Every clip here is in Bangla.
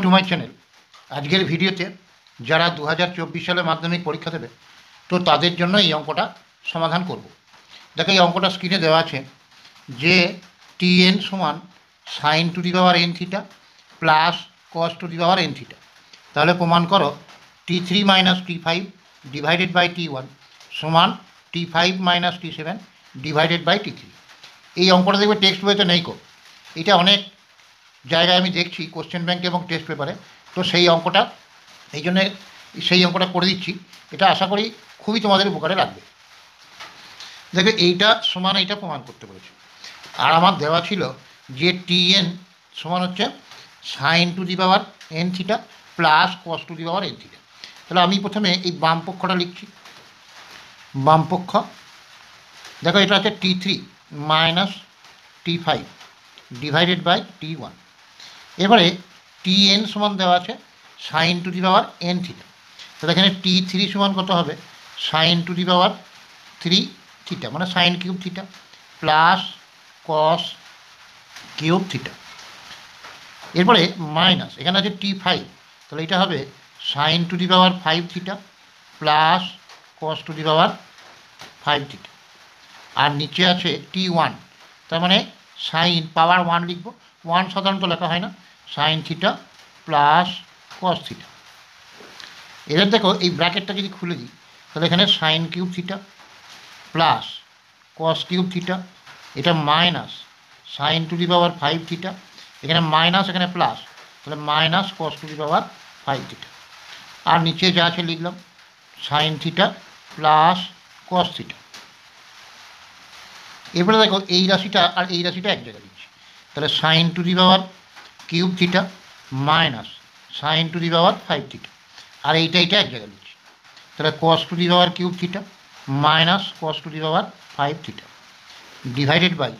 To my channel. আজকের ভিডিওতে যারা 2024 সালে মাধ্যমিক পরীক্ষা দেবে তো তাদের জন্য এই অঙ্কটা সমাধান করব। দেখো এই অঙ্কটা স্ক্রিনে দেওয়া আছে যে টিএন সমান sine to the power n theta plus cos to the power n theta. তাহলে প্রমাণ করো T3 minus T5 divided by T1 সমান T5 minus T7 divided by T3। এই অঙ্কটা দেখবে টেক্সট বইতে নেই কো, এটা অনেক জায়গায় আমি দেখছি কোশ্চেন ব্যাংকে এবং টেস্ট পেপারে। তো সেই অঙ্কটা এই জন্যে সেই অঙ্কটা করে দিচ্ছি, এটা আশা করি খুবই তোমাদের উপকারে লাগবে। দেখো এইটা সমান এইটা প্রমাণ করতে পেরেছি। আর আমার দেওয়া ছিল যে টিএন সমান হচ্ছে sine to the power n theta plus cos to the power n theta. তাহলে আমি প্রথমে এই বাম পক্ষটা লিখছি। বাম পক্ষ দেখো এটা হচ্ছে T3 minus T5 divided by T1। এবারে টিএন সমান দেওয়া আছে sin to the power n theta. তাহলে এখানে T3 সমান কত হবে sin to the power 3 theta মানে sign cube theta plus cos cube theta. এরপরে মাইনাস এখানে আছে T5, তাহলে এটা হবে sin to the power 5 theta plus cos to the power 5 theta. আর নিচে আছে T1, তার মানে সাইন পাওয়ার 1 লিখব, 1 সাধারণত লেখা হয় না, sin theta plus cos theta. এবার দেখো এই ব্র্যাকেটটা যদি খুলে দিই তাহলে এখানে sin cube theta plus cos cube theta, এটা minus sign to the power 5 theta, এখানে মাইনাস এখানে প্লাস, তাহলে minus cos to the power 5 theta. আর নিচে যা আছে লিখলাম sin theta plus cos theta. এবারে দেখো এই রাশিটা আর এই রাশিটা এক জায়গায় দিচ্ছি, তাহলে sine to the power cube theta minus sign to the power 5 theta. আর এইটা এক জায়গায় দিচ্ছি, তাহলে cos to the power cube theta minus cos to the power 5 theta divided by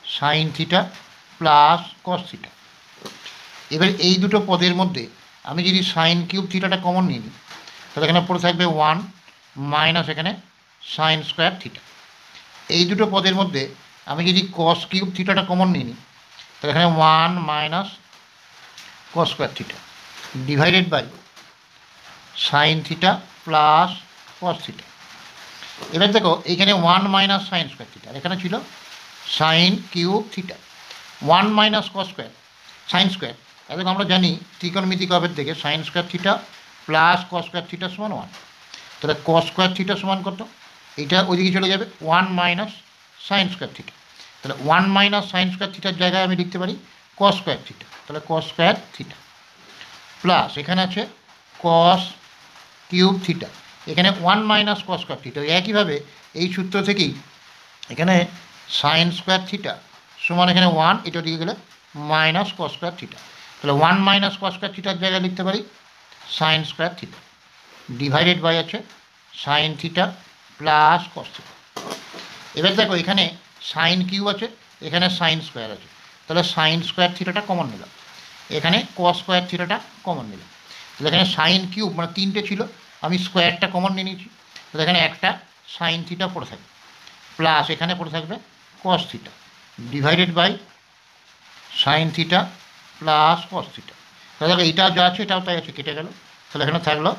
sine theta plus cos theta. এবার এই দুটো পদের মধ্যে আমি যদি সাইন কিউব থিটাটা কমন নিয়ে নিই তাহলে এখানে পড়ে থাকবে 1 মাইনাস এখানে সাইন স্কোয়ার থিটা। এই দুটো পদের মধ্যে আমি যদি কস কিউব থিটাটা কমন নিয়ে নিই তাহলে এখানে 1 minus cos square theta divided by sine theta plus cos theta. এবার দেখো এইখানে 1 মাইনাস সাইন স্কোয়ার থিটা, এখানে ছিল sign cube theta, 1 minus cos square sine square. এখন আমরা জানি ত্রিকোণমিতিক অবের থেকে সাইন স্কোয়ার থিটা প্লাস কস স্কোয়ার থিটা সমান 1, তাহলে কস স্কোয়ার থিটা সমান কত, এইটা ওইদিকে চলে যাবে 1 মাইনাস সাইন স্কোয়ার থিটা। তাহলে 1 মাইনাস সাইন স্কোয়ার থিটার জায়গায় আমি লিখতে পারি কস স্কোয়ার থিটা, তাহলে কস স্কোয়ার থিটা প্লাস এখানে আছে কস কিউব থিটা, এখানে 1 মাইনাস কস স্কোয়ার থিটা। একইভাবে এই সূত্র থেকেই এখানে সাইন স্কোয়ার থিটা সমান এখানে 1, এটা দিয়ে গেলে মাইনাস কস স্কোয়ার থিটা, তাহলে 1 মাইনাস কস স্কোয়ার থিটার জায়গায় লিখতে পারি sine square theta divided by আছে sine theta plus cos theta. এবার দেখো এখানে সাইন কিউব আছে, এখানে সাইন স্কোয়ার আছে, তাহলে সাইন স্কোয়ার থিটাটা কমন নিলাম, এখানে কস স্কোয়ার থিটাটা কমন নিলাম। তাহলে এখানে সাইন কিউব মানে 3টে ছিল, আমি স্কোয়ারটা কমন নিয়ে নিয়েছি, তাহলে এখানে একটা সাইন থিটা পড়ে থাকবে প্লাস এখানে পড়ে থাকবে cos theta divided by sine theta plus cos theta. তাহলে দেখো এটা যা আছে এটাও তাই আছে, কেটে গেল, তাহলে এখানে থাকলো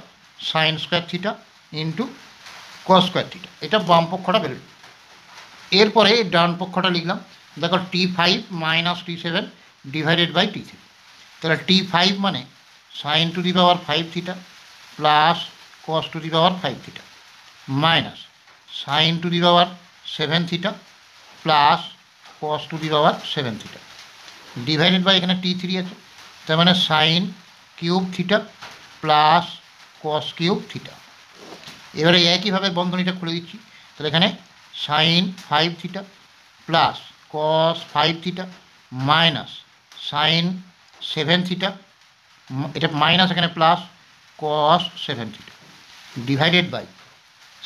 sine square theta into cos square theta, এটা বাম পক্ষটা বেরোল। এরপরে ডান পক্ষটা লিখলাম, দেখো T5 minus T7 divided by T3। তাহলে T5 মানে sine to the power 5 theta plus cos to the power 5 theta minus sign to the power 7 theta plus cos to the power 7 theta divided by এখানে T3 আছে, তার মানে sign cube theta plus cos cube theta. এবারে একইভাবে বন্ধনীটা খুলে দিচ্ছি, তাহলে এখানে sine 5 theta plus cos 5 theta minus sine 7 theta, এটা মাইনাস এখানে plus cos 7 theta divided by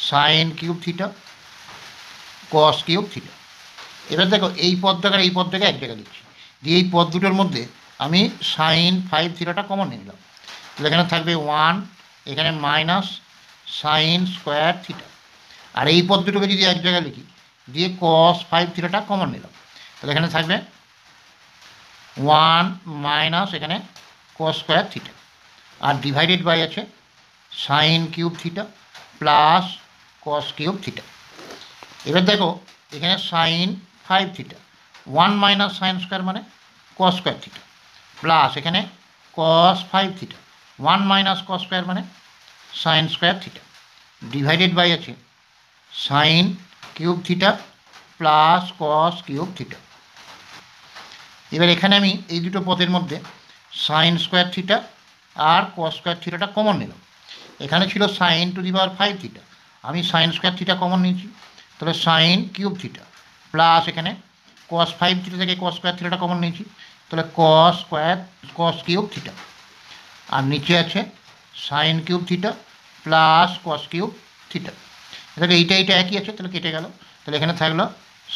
sine cube theta cos cube theta. এবার দেখো এই পদটাকে এই পদটাকে এক জায়গায় দিচ্ছি, দিয়ে এই পদ দুটোর মধ্যে আমি সাইন 5 থিটাটা কমন নিয়ে নিলাম, তাহলে এখানে থাকবে 1, এখানে মাইনাস সাইন স্কোয়ার থিটা। আর এই পদ দুটোকে যদি এক জায়গায় লিখি দিয়ে কস 5 থিটাটা কমন নিলাম, তাহলে এখানে থাকবে 1 মাইনাস এখানে কস স্কোয়ার থিটা, আর ডিভাইডেড বাই আছে sine cube theta plus cos cube theta. এবার দেখো এখানে sine 5 theta, 1 minus sine square মানে কস স্কোয়ার থিটা, প্লাস এখানে cos 5 theta, 1 minus cos square মানে sine square theta, divided by আছে sine cube theta plus cos cube theta. এবার এখানে আমি এই দুটো পদের মধ্যে সাইন স্কোয়ার থিটা আর কস স্কোয়ার থিটাটা কমন নিলাম। এখানে ছিল sine to the power 5 theta, আমি সাইন স্কোয়ার থিটা কমন নিয়েছি, তাহলে সাইন কিউব থিটা প্লাস এখানে কস 5 থিটা থেকে কস স্কোয়ার থিটাটা কমন নিয়েছি, তাহলে কস কিউব থিটা, আর নিচে আছে sine cube theta plus cos cube theta. তাহলে এইটা একই আছে, তাহলে কেটে গেল, তাহলে এখানে থাকলো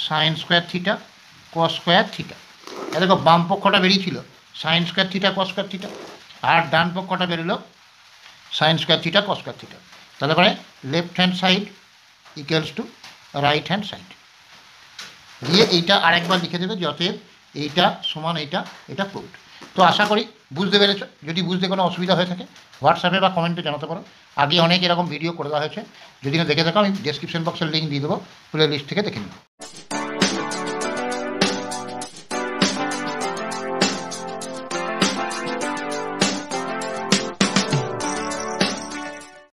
sine square theta cos square theta. দেখো বাম পক্ষটা বেরিয়েছিল sine square theta cos square theta, আর ডান পক্ষটা বেরোলো sine square theta cos square theta. তাহলে পরে left hand side equals to right hand side দিয়ে এইটা আরেকবার লিখে দেবে, যতএব এইটা সমান এটা প্রুভড। তো আশা করি বুঝতে পেরেছ। যদি বুঝতে কোনো অসুবিধা হয়ে থাকে হোয়াটসঅ্যাপে বা কমেন্টে জানাতে পারো। আগে অনেক এরকম ভিডিও করে দেওয়া হয়েছে, যদি না দেখে থাকো আমি ডেসক্রিপশন বক্সের লিঙ্ক দিয়ে দেবো, প্লে লিস্ট থেকে দেখে নিও।